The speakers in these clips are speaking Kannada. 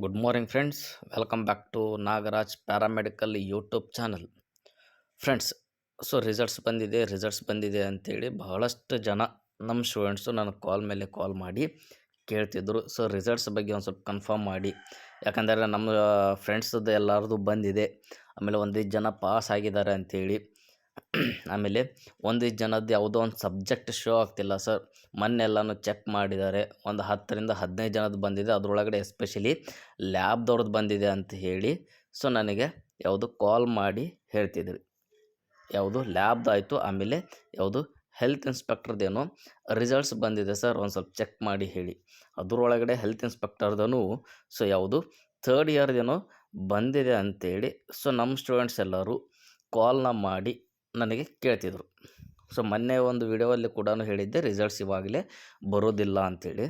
Good morning friends, welcome back to Nagaraj paramedical YouTube channel. Friends, results ಬಂದಿದೆ ಅಂತೇಳಿ ಬಹಳಷ್ಟು ಜನ ನಮ್ಮ ಸ್ಟೂಡೆಂಟ್ಸು ನನಗೆ ಕಾಲ್ ಮೇಲೆ ಕಾಲ್ ಮಾಡಿ ಕೇಳ್ತಿದ್ರು. ಸೊ ರಿಸಲ್ಟ್ಸ್ ಬಗ್ಗೆ ಒಂದು ಸ್ವಲ್ಪ ಕನ್ಫರ್ಮ್ ಮಾಡಿ, ಯಾಕಂದರೆ ನಮ್ಮ ಫ್ರೆಂಡ್ಸದ್ದು ಎಲ್ಲರದು ಬಂದಿದೆ. ಆಮೇಲೆ ಒಂದಿಷ್ಟು ಜನ ಪಾಸ್ ಆಗಿದ್ದಾರೆ ಅಂಥೇಳಿ, ಆಮೇಲೆ ಒಂದಿಷ್ಟು ಜನದ್ದು ಯಾವುದೋ ಒಂದು ಸಬ್ಜೆಕ್ಟ್ ಶೋ ಆಗ್ತಿಲ್ಲ ಸರ್. ಮೊನ್ನೆಲ್ಲನೂ ಚೆಕ್ ಮಾಡಿದ್ದಾರೆ, ಒಂದು 10ರಿಂದ 15 ಜನದ್ದು ಬಂದಿದೆ. ಅದರೊಳಗಡೆ ಎಸ್ಪೆಷಲಿ ಲ್ಯಾಬ್ದವ್ರದ್ದು ಬಂದಿದೆ ಅಂತ ಹೇಳಿ ಸೊ ನನಗೆ ಯಾವುದು ಕಾಲ್ ಮಾಡಿ ಹೇಳ್ತಿದ್ರಿ. ಯಾವುದು ಲ್ಯಾಬ್ದಾಯಿತು, ಆಮೇಲೆ ಯಾವುದು ಹೆಲ್ತ್ ಇನ್ಸ್ಪೆಕ್ಟರ್ದೇನೋ ರಿಸಲ್ಟ್ಸ್ ಬಂದಿದೆ ಸರ್, ಒಂದು ಸ್ವಲ್ಪ ಚೆಕ್ ಮಾಡಿ ಹೇಳಿ. ಅದರೊಳಗಡೆ ಹೆಲ್ತ್ ಇನ್ಸ್ಪೆಕ್ಟರ್ದೂ ಸೊ ಯಾವುದು 3rd ಇಯರ್ದೇನೋ ಬಂದಿದೆ ಅಂಥೇಳಿ ಸೊ ನಮ್ಮ ಸ್ಟೂಡೆಂಟ್ಸ್ ಎಲ್ಲರೂ ಕಾಲ್ನ ಮಾಡಿ ನನಗೆ ಕೇಳ್ತಿದ್ರು. ಸೊ ಮೊನ್ನೆ ಒಂದು ವಿಡಿಯೋದಲ್ಲಿ ಕೂಡ ಹೇಳಿದ್ದೆ ರಿಸಲ್ಟ್ಸ್ ಇವಾಗಲೇ ಬರೋದಿಲ್ಲ ಅಂಥೇಳಿ.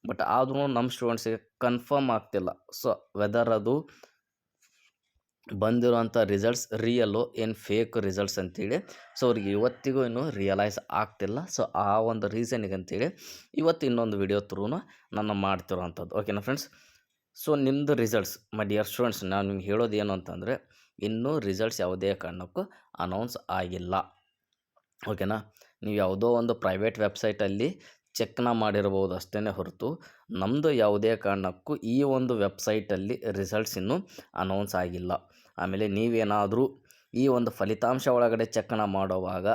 ಬಟ್ ಆದ್ರೂ ನಮ್ಮ ಸ್ಟೂಡೆಂಟ್ಸಿಗೆ ಕನ್ಫರ್ಮ್ ಆಗ್ತಿಲ್ಲ. ಸೊ ವೆದರ್ ಅದು ಬಂದಿರೋಂಥ ರಿಸಲ್ಟ್ಸ್ ರಿಯಲ್ಲು ಏನು ಫೇಕ್ ರಿಸಲ್ಟ್ಸ್ ಅಂತೇಳಿ ಸೊ ಅವ್ರಿಗೆ ಇವತ್ತಿಗೂ ಇನ್ನೂ ರಿಯಲೈಸ್ ಆಗ್ತಿಲ್ಲ. ಸೊ ಆ ಒಂದು ರೀಸನಿಗೆ ಅಂತೇಳಿ ಇವತ್ತು ಇನ್ನೊಂದು ವಿಡಿಯೋ ಥ್ರೂ ನಾನು ಮಾಡ್ತಿರೋವಂಥದ್ದು. ಓಕೆನಾ ಫ್ರೆಂಡ್ಸ್? ಸೊ ನಿಮ್ಮದು ರಿಸಲ್ಟ್ಸ್ ಮೈ ಡಿಯರ್ ಸ್ಟೂಡೆಂಟ್ಸ್, ನಾನು ನಿಮ್ಗೆ ಹೇಳೋದು ಏನು ಅಂತಂದರೆ, ಇನ್ನೂ ರಿಸಲ್ಟ್ಸ್ ಯಾವುದೇ ಕಾರಣಕ್ಕೂ ಅನೌನ್ಸ್ ಆಗಿಲ್ಲ. ಓಕೆನಾ? ನೀವು ಯಾವುದೋ ಒಂದು ಪ್ರೈವೇಟ್ ವೆಬ್ಸೈಟಲ್ಲಿ ಚೆಕ್ನ ಮಾಡಿರ್ಬೋದು ಅಷ್ಟೇ ಹೊರತು ನಮ್ಮದು ಯಾವುದೇ ಕಾರಣಕ್ಕೂ ಈ ಒಂದು ವೆಬ್ಸೈಟಲ್ಲಿ ರಿಸಲ್ಟ್ಸ್ ಇನ್ನೂ ಅನೌನ್ಸ್ ಆಗಿಲ್ಲ. ಆಮೇಲೆ ನೀವೇನಾದರೂ ಈ ಒಂದು ಫಲಿತಾಂಶ ಒಳಗಡೆ ಚೆಕ್ನ ಮಾಡೋವಾಗ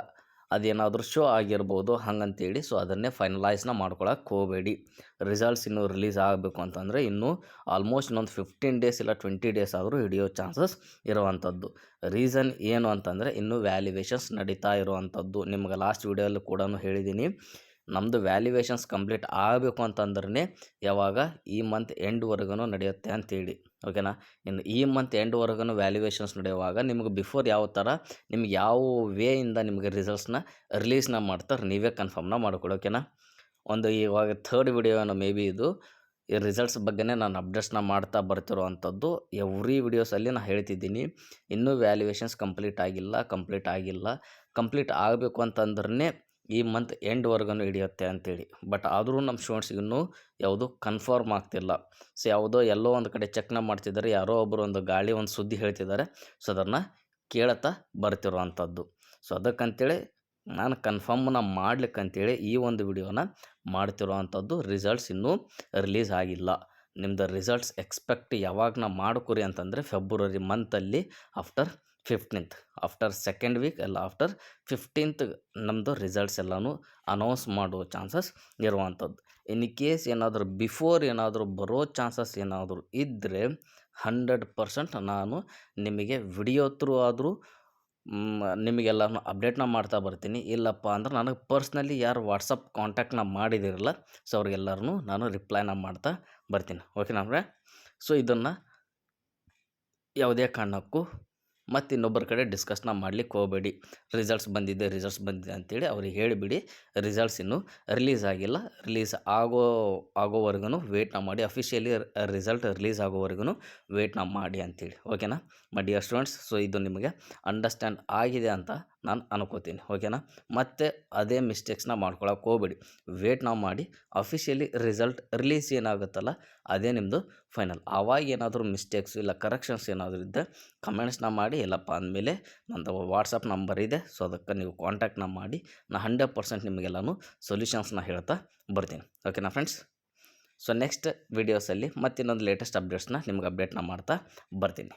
ಅದೇನಾದರೂ ಶೋ ಆಗಿರ್ಬೋದು ಹಾಗಂತೇಳಿ ಸೊ ಅದನ್ನೇ ಫೈನಲೈಸ್ನ ಮಾಡ್ಕೊಳಕ್ಕೆ ಹೋಗಬೇಡಿ. ರಿಸಲ್ಟ್ಸ್ ಇನ್ನೂ ರಿಲೀಸ್ ಆಗಬೇಕು ಅಂತಂದರೆ ಇನ್ನೂ ಆಲ್ಮೋಸ್ಟ್ ಇನ್ನೊಂದು 15 ಡೇಸ್ ಇಲ್ಲ 20 ಡೇಸ್ ಆದರೂ ಹಿಡಿಯೋ ಚಾನ್ಸಸ್ ಇರುವಂಥದ್ದು. ರೀಸನ್ ಏನು ಅಂತಂದರೆ ಇನ್ನೂ ವ್ಯಾಲ್ಯುವೇಷನ್ಸ್ ನಡೀತಾ ಇರುವಂಥದ್ದು. ನಿಮ್ಗೆ ಲಾಸ್ಟ್ ವಿಡಿಯೋಲ್ಲಿ ಕೂಡ ಹೇಳಿದ್ದೀನಿ, ನಮ್ಮದು ವ್ಯಾಲ್ಯುವೇಷನ್ಸ್ ಕಂಪ್ಲೀಟ್ ಆಗಬೇಕು ಅಂತಂದ್ರೆ ಯಾವಾಗ ಈ ಮಂತ್ ಎಂಡ್ವರೆಗೂ ನಡೆಯುತ್ತೆ ಅಂತೇಳಿ. ಓಕೆನಾ? ಇನ್ನು ಈ ಮಂತ್ ಎಂಡ್ವರೆಗೂ ವ್ಯಾಲ್ಯುವೇಷನ್ಸ್ ನಡೆಯುವಾಗ ನಿಮಗೆ ಬಿಫೋರ್ ಯಾವ ಥರ ನಿಮ್ಗೆ ಯಾವ ವೇಯಿಂದ ನಿಮಗೆ ರಿಸಲ್ಟ್ಸ್ನ ರಿಲೀಸ್ನ ಮಾಡ್ತಾರೆ ನೀವೇ ಕನ್ಫರ್ಮ್ನ ಮಾಡ್ಕೊಳ್ಳಿ. ಓಕೆನಾ? ಒಂದು ಇವಾಗ 3rd ವಿಡಿಯೋನ ಮೇ ಬಿ ಇದು ಈ ರಿಸಲ್ಟ್ಸ್ ಬಗ್ಗೆನೇ ನಾನು ಅಪ್ಡೇಟ್ಸ್ನ ಮಾಡ್ತಾ ಬರ್ತಿರೋವಂಥದ್ದು. ಎವ್ರಿ ವಿಡಿಯೋಸಲ್ಲಿ ನಾನು ಹೇಳ್ತಿದ್ದೀನಿ, ಇನ್ನೂ ವ್ಯಾಲ್ಯುವೇಷನ್ಸ್ ಕಂಪ್ಲೀಟ್ ಆಗಬೇಕು ಅಂತಂದ್ರೆ ಈ ಮಂತ್ ಎಂಡ್ವರೆಗೂ ಹಿಡಿಯುತ್ತೆ ಅಂತೇಳಿ. ಬಟ್ ಆದರೂ ನಮ್ಮ ಸ್ಟೂಡೆಂಟ್ಸ್ಗೆ ಇನ್ನೂ ಯಾವುದು ಕನ್ಫರ್ಮ್ ಆಗ್ತಿಲ್ಲ. ಸೊ ಯಾವುದೋ ಎಲ್ಲೋ ಒಂದು ಕಡೆ ಚೆಕ್ನ ಮಾಡ್ತಿದ್ದಾರೆ, ಯಾರೋ ಒಬ್ಬರು ಒಂದು ಗಾಳಿ ಒಂದು ಸುದ್ದಿ ಹೇಳ್ತಿದ್ದಾರೆ. ಸೊ ಅದನ್ನು ಕೇಳ್ತಾ ಬರ್ತಿರೋವಂಥದ್ದು. ಸೊ ಅದಕ್ಕಂತೇಳಿ ನಾನು ಕನ್ಫರ್ಮ್ನ ಮಾಡ್ಲಿಕ್ಕಂತೇಳಿ ಈ ಒಂದು ವಿಡಿಯೋನ ಮಾಡ್ತಿರೋವಂಥದ್ದು. ರಿಸಲ್ಟ್ಸ್ ಇನ್ನೂ ರಿಲೀಸ್ ಆಗಿಲ್ಲ. ನಿಮ್ಮದು ರಿಸಲ್ಟ್ಸ್ ಎಕ್ಸ್ಪೆಕ್ಟ್ ಯಾವಾಗ ಮಾಡ್ಕೊರಿ ಅಂತಂದರೆ ಫೆಬ್ರವರಿ ಮಂತಲ್ಲಿ after 15th, after 2nd week ಎಲ್ಲ ಆಫ್ಟರ್ 15th ನಮ್ಮದು ರಿಸಲ್ಟ್ಸ್ ಎಲ್ಲನೂ ಅನೌನ್ಸ್ ಮಾಡುವ ಚಾನ್ಸಸ್ ಇರುವಂಥದ್ದು. ಇನ್ ಕೇಸ್ ಏನಾದರೂ ಬಿಫೋರ್ ಏನಾದರೂ ಬರೋ ಚಾನ್ಸಸ್ ಏನಾದರೂ ಇದ್ದರೆ 100% ನಾನು ನಿಮಗೆ ವಿಡಿಯೋ ಥ್ರೂ ಆದರೂ ನಿಮಗೆಲ್ಲನೂ ಅಪ್ಡೇಟ್ನ ಮಾಡ್ತಾ ಬರ್ತೀನಿ. ಇಲ್ಲಪ್ಪ ಅಂದ್ರೆ ನನಗೆ ಪರ್ಸ್ನಲಿ ಯಾರು ವಾಟ್ಸಪ್ ಕಾಂಟ್ಯಾಕ್ಟ್ನ ಮಾಡಿದಿರಲ್ಲ ಸೊ ಅವ್ರಿಗೆಲ್ಲರೂ ನಾನು ರಿಪ್ಲೈನ ಮಾಡ್ತಾ ಬರ್ತೀನಿ. ಓಕೆನಾ ಅಂದರೆ? ಸೊ ಇದನ್ನು ಯಾವುದೇ ಕಾರಣಕ್ಕೂ ಮತ್ತು ಇನ್ನೊಬ್ಬರ ಕಡೆ ಡಿಸ್ಕಸ್ನ ಮಾಡಲಿಕ್ಕೆ ಹೋಗಬೇಡಿ. ರಿಸಲ್ಟ್ಸ್ ಬಂದಿದೆ ಅಂತೇಳಿ ಅವ್ರಿಗೆ ಹೇಳಿಬಿಡಿ ರಿಸಲ್ಟ್ಸ್ ಇನ್ನೂ ರಿಲೀಸ್ ಆಗಿಲ್ಲ, ರಿಲೀಸ್ ಆಗೋವರೆಗೂ ವೇಟ್ನ ಮಾಡಿ, ಅಫಿಷಿಯಲಿ ರಿಸಲ್ಟ್ ರಿಲೀಸ್ ಆಗೋವರೆಗೂ ವೇಟ್ನ ಮಾಡಿ ಅಂಥೇಳಿ. ಓಕೆನಾ ಮೈ ಡಿಯರ್ ಸ್ಟೂಡೆಂಟ್ಸ್? ಸೊ ಇದು ನಿಮಗೆ ಅಂಡರ್ಸ್ಟ್ಯಾಂಡ್ ಆಗಿದೆ ಅಂತ ನಾನು ಅನ್ಕೋತೀನಿ. ಓಕೆನಾ? ಮತ್ತು ಅದೇ ಮಿಸ್ಟೇಕ್ಸ್ನ ಮಾಡ್ಕೊಳಕ್ಕೆ ಹೋಗಬೇಡಿ. ವೇಟ್ನ ಮಾಡಿ, ಅಫಿಷಿಯಲಿ ರಿಸಲ್ಟ್ ರಿಲೀಸ್ ಏನಾಗುತ್ತಲ್ಲ ಅದೇ ನಿಮ್ಮದು ಫೈನಲ್. ಆವಾಗ ಏನಾದರೂ ಮಿಸ್ಟೇಕ್ಸ್ ಇಲ್ಲ ಕರೆಕ್ಷನ್ಸ್ ಏನಾದರೂ ಇದ್ದರೆ ಕಮೆಂಟ್ಸ್ನ ಮಾಡಿ. ಇಲ್ಲಪ್ಪ ಅಂದಮೇಲೆ ನಂದು ವಾಟ್ಸಪ್ ನಂಬರ್ ಇದೆ, ಸೊ ಅದಕ್ಕೆ ನೀವು ಕಾಂಟ್ಯಾಕ್ಟ್ನ ಮಾಡಿ. ನಾನು 100% ನಿಮಗೆಲ್ಲನೂ ಸೊಲ್ಯೂಷನ್ಸ್ನ ಹೇಳ್ತಾ ಬರ್ತೀನಿ. ಓಕೆನಾ ಫ್ರೆಂಡ್ಸ್? ಸೊ ನೆಕ್ಸ್ಟ್ ವೀಡಿಯೋಸಲ್ಲಿ ಮತ್ತಿನ್ನೊಂದು ಲೇಟೆಸ್ಟ್ ಅಪ್ಡೇಟ್ಸ್ನ ನಿಮ್ಗೆ ಅಪ್ಡೇಟ್ನ ಮಾಡ್ತಾ ಬರ್ತೀನಿ.